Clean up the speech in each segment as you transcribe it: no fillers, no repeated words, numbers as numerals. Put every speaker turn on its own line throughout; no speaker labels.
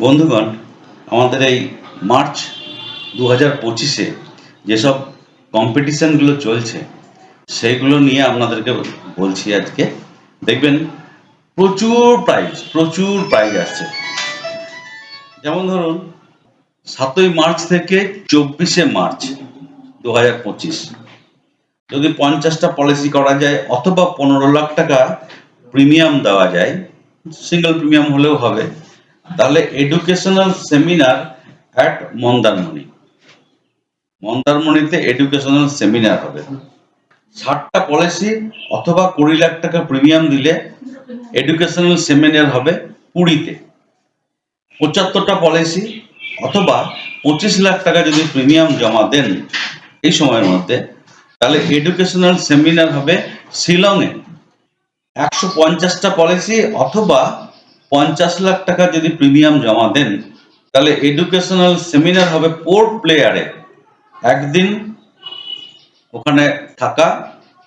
বন্ধুগণ, আমাদের এই মার্চ 2025-এ যেসব কম্পিটিশনগুলো চলছে সেইগুলো নিয়ে আপনাদেরকে বলছি আজকে। দেখবেন প্রচুর প্রাইজ আসছে। যেমন ধরুন 7ই মার্চ থেকে 24শে মার্চ 2025 যদি 50টা পলিসি করা যায় অথবা 15 লাখ টাকা প্রিমিয়াম দেওয়া যায়, সিঙ্গেল প্রিমিয়াম হলেও হবে, তাহলে এডুকেশনাল সেমিনার অ্যাট মন্দারমণিতে এডুকেশনাল সেমিনার হবে। 60টা পলিসি অথবা 20 লাখ টাকা প্রিমিয়াম দিলে এডুকেশনাল সেমিনার হবে পুরীতে। 75টা পলিসি অথবা 25 লাখ টাকা যদি প্রিমিয়াম জমা দেন এই সময়ের মধ্যে, তাহলে এডুকেশনাল সেমিনার হবে শিলংয়ে। 150টা পলিসি অথবা 50 লাখ টাকা যদি প্রিমিয়াম জমা দেন, তাহলে এডুকেশনাল সেমিনার হবে পোর্ট ব্লেয়ারে। একদিন ওখানে থাকা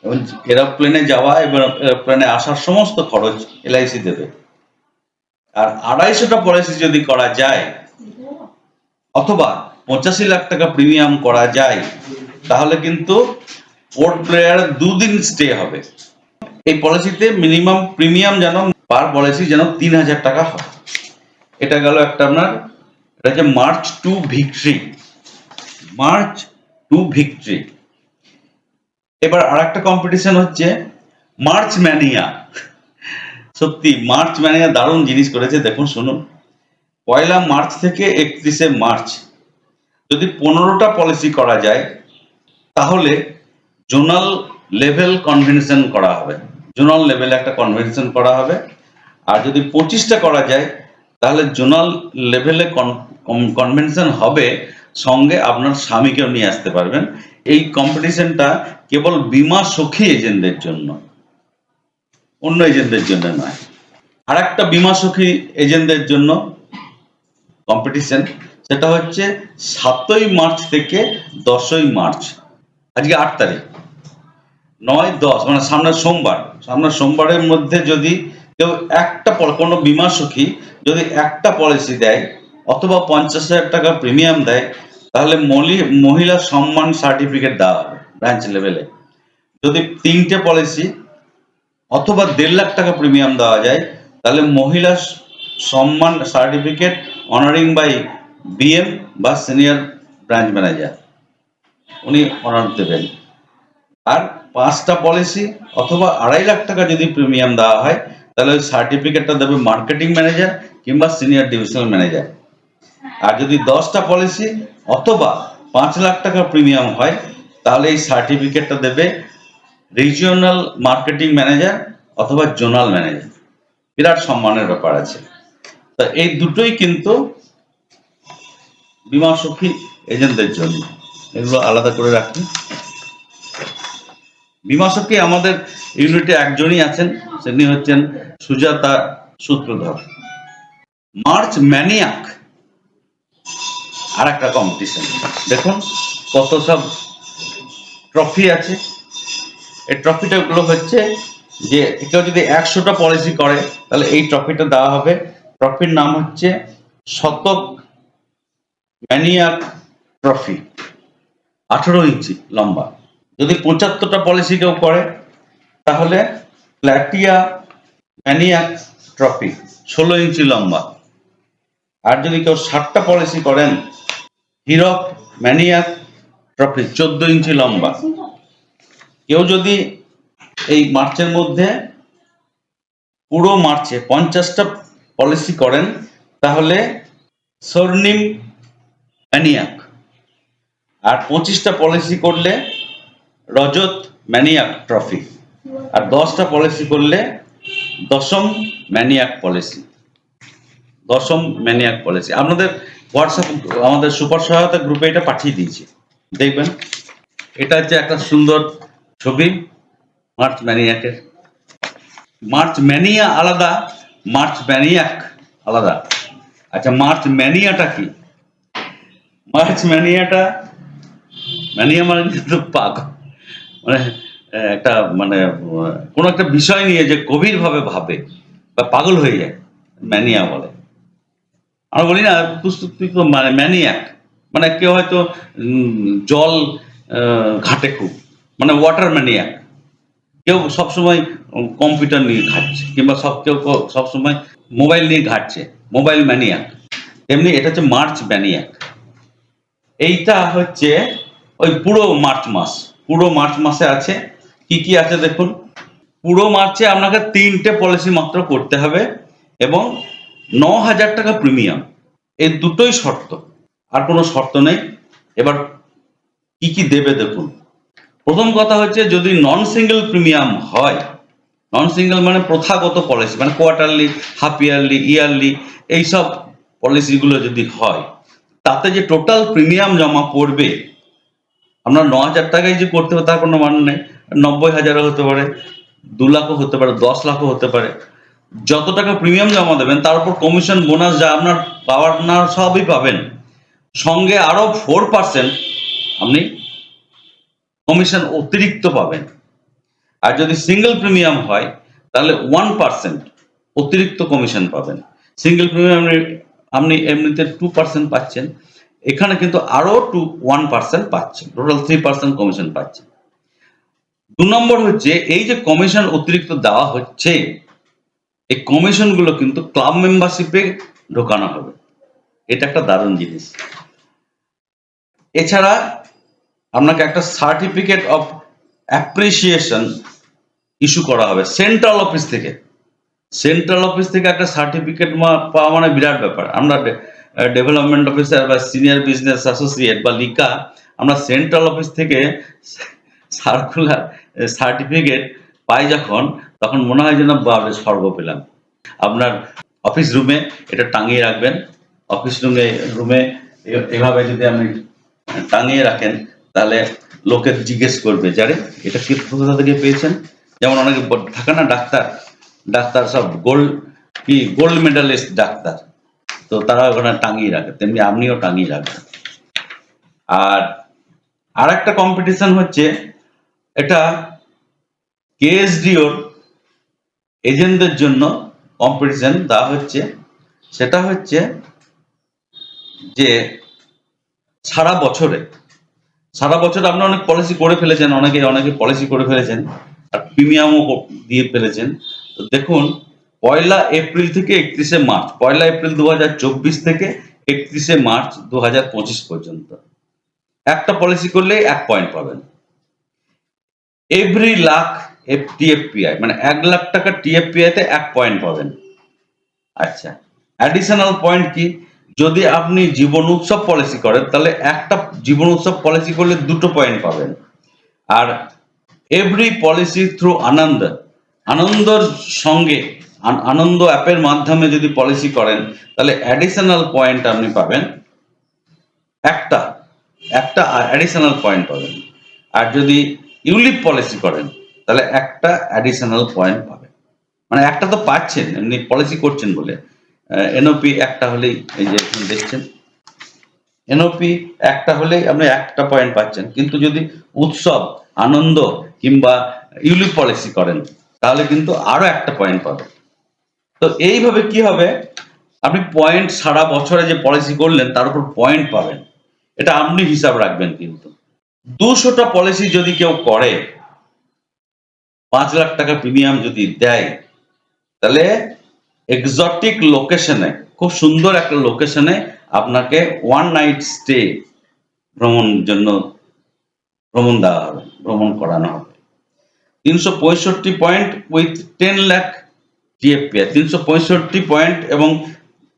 এবং এরোপ্লেনে যাওয়া এবং এরোপ্লেনে আসার সমস্ত খরচ LIC দেবে। আর 250টা পলিসি যদি করা যায় অথবা 85 লাখ টাকা প্রিমিয়াম করা যায়, তাহলে কিন্তু পোর্ট ব্লেয়ারে 2 দিন স্টে হবে। এই পলিসিতে মিনিমাম প্রিমিয়াম যেন পার পলিসি যেন 3000 টাকা হয়। এটা গেল একটা আপনার, এটা হচ্ছে মার্চ টু ভিক্টরি। এবার আরেকটা কম্পিটিশন হচ্ছে মার্চ ম্যানিয়া। সত্যি মার্চ ম্যানিয়া দারুণ জিনিস করেছে, দেখুন শুনুন। 1 মার্চ থেকে 31শে মার্চ যদি 15টা পলিসি করা যায়, তাহলে জোনাল লেভেল কনভেনশন করা হবে। জোনাল লেভেলে একটা কনভেনশন করা হবে। আর যদি 25টা করা যায়, তাহলে জোনাল লেভেলে কনভেনশন হবে, সঙ্গে আপনার স্বামীকেও নিয়ে আসতে পারবেন। এই কম্পিটিশনটা কেবল বীমা সখী এজেন্টদের জন্য, অন্য এজেন্টদের জন্য নয়। আর একটা বীমা সখী এজেন্টদের জন্য কম্পিটিশন, সেটা হচ্ছে 7ই মার্চ থেকে 10ই মার্চ। আজকে 8 তারিখ, 9-10 মানে সামনের সোমবারের মধ্যে যদি কেউ একটা কোনো বীমা সখী যদি একটা পলিসি দেয় অথবা 50,000 টাকা প্রিমিয়াম দেয়, তাহলে মহিলা সম্মান সার্টিফিকেট দেওয়া হবে ব্রাঞ্চ লেভেলে। যদি 3টে পলিসি অথবা 1.5 লাখ টাকা প্রিমিয়াম দেওয়া যায়, তাহলে মহিলা সম্মান সার্টিফিকেট অনারিং বাই BM বা সিনিয়র ব্রাঞ্চ ম্যানেজার, উনি অনার দেবেন। আর 5টা পলিসি অথবা 2.5 লাখ টাকা যদি প্রিমিয়াম দেওয়া হয়, তাহলে ওই সার্টিফিকেটটা দেবে মার্কেটিং ম্যানেজার কিংবা সিনিয়র ডিভিশনাল ম্যানেজার। আর যদি 10টা পলিসি অথবা 5 লাখ টাকা প্রিমিয়াম হয়, তাহলে এই সার্টিফিকেটটা দেবে রিজিওনাল মার্কেটিং ম্যানেজার অথবা জোনাল ম্যানেজার। বিরাট সম্মানের ব্যাপার আছে। তা এই দুটোই কিন্তু বীমা সখী এজেন্টদের জন্য, এগুলো আলাদা করে রাখি। বীমা সখী আমাদের ইউনিটে একজনই আছেন, তিনি হচ্ছেন সুজাতা সূত্রধর। মার্চ ম্যানিয়াক আর একটা কম্পিটিশন, দেখুন কত সব ট্রফি আছে। এই ট্রফিটা গুলো হচ্ছে যে কেউ যদি 100টা পলিসি করে, তাহলে এই ট্রফিটা দেওয়া হবে। ট্রফির নাম হচ্ছে শতক ম্যানিয়াক ট্রফি, 18 ইঞ্চি লম্বা। যদি 75টা পলিসি কেউ করে, তাহলে প্ল্যাটিয়া ম্যানিয়াক ট্রফি, 16 ইঞ্চি লম্বা। আর যদি কেউ 60টা পলিসি করেন, হিরক ম্যানিয়াক ট্রফি, 14 ইঞ্চি লম্বা। কেউ যদি এই মার্চের মধ্যে পুরো মার্চে 50টা পলিসি করেন, তাহলে স্বর্ণিম ম্যানিয়াক। আর 25টা পলিসি করলে রজত ম্যানিয়াক ট্রফি। আর 10টা পলিসি করলে দশম ম্যানিয়াক পলিসি। আপনাদের হোয়াটসঅ্যাপ আমাদের সুপার সহায়তা গ্রুপে এটা পাঠিয়ে দিয়েছি, দেখবেন। এটা হচ্ছে একটা সুন্দর ছবি মার্চ ম্যানিয়াকের। মার্চ ম্যানিয়া আলাদা, মার্চ ম্যানিয়াক আলাদা। আচ্ছা, মার্চ ম্যানিয়াটা কি? মার্চ ম্যানিয়া মানে কিন্তু মানে একটা মানে কোনো একটা বিষয় নিয়ে যে গভীরভাবে ভাবে বা পাগল হয়ে যায়, ম্যানিয়া বলে। আমরা বলি না তুই তো মানে ম্যানিয়াক, মানে কেউ হয়তো জল ঘাটে খুব, মানে ওয়াটার ম্যানিয়াক। কেউ সবসময় কম্পিউটার নিয়ে ঘাটছে, কিংবা কেউ সবসময় মোবাইল নিয়ে ঘাটছে, মোবাইল ম্যানিয়াক। তেমনি এটা হচ্ছে মার্চ ম্যানিয়াক। এইটা হচ্ছে ওই পুরো মার্চ মাস, পুরো মার্চ মাসে আছে কি কি আছে দেখুন। পুরো মার্চে আপনাকে 3টে পলিসি মাত্র করতে হবে এবং 9,000 টাকা প্রিমিয়াম, এই দুটোই শর্ত, আর কোনো শর্ত নেই। এবার কি কি দেবে দেখুন। প্রথম কথা হচ্ছে যদি নন সিঙ্গেল প্রিমিয়াম হয়, নন সিঙ্গেল মানে প্রথাগত পলিসি, মানে কোয়ার্টারলি, হাফ ইয়ারলি, ইয়ারলি, এইসব পলিসিগুলো যদি হয়, তাতে যে টোটাল প্রিমিয়াম জমা পড়বে, আপনার 9,000 টাকায় যে করতে হবে তার কোনো মানে নেই। 90,000ও হতে পারে, 2 লাখও হতে পারে, 10 লাখও হতে পারে। যত টাকা প্রিমিয়াম জমা দেবেন তার উপর কমিশন বোনাস যা আপনার পাওয়ার না সবই পাবেন, সঙ্গে আরো 4% আপনি কমিশন অতিরিক্ত পাবেন। আর যদি সিঙ্গেল প্রিমিয়াম হয় তাহলে 1% অতিরিক্ত কমিশন পাবেন। সিঙ্গেল প্রিমিয়াম আপনি এমনিতে 2% পাচ্ছেন, এখানে কিন্তু আরো 1% পাচ্ছেন, টোটাল 3% কমিশন পাচ্ছেন। 2 নম্বর হচ্ছে এই যে কমিশন অতিরিক্ত দেওয়া হচ্ছে, এই কমিশন গুলো কিন্তু ক্লাব মেম্বারশিপে ঢোকানো হবে, এটা একটা দারুণ জিনিস। এছাড়া আপনাকে একটা সার্টিফিকেট অফ অ্যাপ্রিসিয়েশন ইস্যু করা হবে সেন্ট্রাল অফিস থেকে। সেন্ট্রাল অফিস থেকে একটা সার্টিফিকেট পাওয়া মানে বিরাট ব্যাপার। আমরা ডেভেলপমেন্ট অফিসার বা সিনিয়র বিজনেস অ্যাসোসিয়েট বা লিকা, আমরা সেন্ট্রাল অফিস থেকে সার্কুলার সার্টিফিকেট পাই যখন, তখন মনে হয় যেন বাপরে স্বর্গ পেলাম। আপনার অফিস রুমে এটা টাঙিয়ে রাখবেন। অফিস রুমে এভাবে যদি আপনি টাঙিয়ে রাখেন, তাহলে লোকে জিজ্ঞেস করবে যে আরে এটা কি, কোথা থেকে পেয়েছেন। যেমন অনেকে থাকে না ডাক্তার, ডাক্তার সব গোল্ড মেডালিস্ট ডাক্তার, তো তারা ওখানে টাঙিয়ে রাখে, তেমনি আপনিও টাঙিয়ে রাখবেন। আর আরেকটা কম্পিটিশন হচ্ছে, এটা কেএসডিওর এজেন্টদের জন্য কম্পিটিশন দেওয়া হচ্ছে। সেটা হচ্ছে যে সারা বছরে আপনি অনেক পলিসি করে ফেলেছেন, অনেকে পলিসি করে ফেলেছেন আর প্রিমিয়ামও দিয়ে ফেলেছেন। তো দেখুন, 1 এপ্রিল থেকে 31 মার্চ, 1 এপ্রিল 2024 থেকে 31 মার্চ 2025 পর্যন্ত একটা পলিসি করলে 1 পয়েন্ট পাবেন। এভরি লাখ টিএফপিআই, মানে 1 লাখ টাকা টিএফপিআই তে 1 পয়েন্ট পাবেন। আচ্ছা, অ্যাডিশনাল পয়েন্ট কি, যদি আপনি জীবন উৎসব পলিসি করেন তাহলে একটা জীবন উৎসব পলিসি করলে 2 পয়েন্ট পাবেন। আর এভরি পলিসি থ্রু আনন্দর সঙ্গে, আনন্দ অ্যাপের মাধ্যমে যদি পলিসি করেন তাহলে অ্যাডিশনাল পয়েন্ট আপনি পাবেন একটা, অ্যাডিশনাল পয়েন্ট পাবেন। আর যদি ইউলিপ পলিসি করেন তাহলে একটা অ্যাডিশনাল পয়েন্ট পাবেন। মানে একটা তো পাচ্ছেন এমনি পলিসি করছেন বলে। এনওপি একটা হলেই, এই যে দেখছেন এনওপি একটা হলেই আপনি একটা পয়েন্ট পাচ্ছেন, কিন্তু যদি উৎসব, আনন্দ কিংবা ইউলিপ পলিসি করেন তাহলে কিন্তু আরো একটা পয়েন্ট পাবেন। তো এইভাবে কি হবে, আপনি পয়েন্ট সারা বছরে যে পলিসি করলেন তার উপর পয়েন্ট পাবেন, এটা আপনি হিসাব রাখবেন। কিন্তু 200টা পলিসি যদি কেউ করে, 5 লাখ টাকা প্রিমিয়াম যদি দেয়, তাহলে এক্সোটিক লোকেশনে, খুব সুন্দর একটা লোকেশনে আপনাকে 1 নাইট স্টে ভ্রমণ দেওয়া হবে, ভ্রমণ করানো হবে। 365 পয়েন্ট উইথ 10 লাখ টিএফপিআই, 365 পয়েন্ট এবং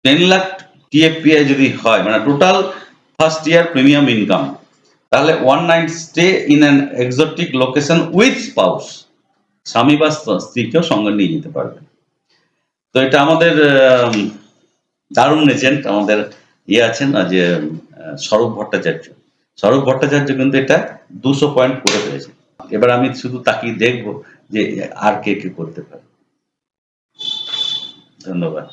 10 লাখ টিএফপিআই যদি হয়, মানে total first year premium income, তাহলে 1 night stay in an exotic location with spouse, স্বামী বা স্ত্রীকেও সঙ্গে নিয়ে যেতে পারবে। তো এটা আমাদের দারুণ লেজেন্ড, আমাদের আছেন না যে স্বরূপ ভট্টাচার্য। স্বরূপ ভট্টাচার্য কিন্তু এটা 200 পয়েন্ট করে ফেলেছে। এবার আমি শুধু তাকিয়ে দেখবো যে আর কে কে করতে পারে। ধন্যবাদ।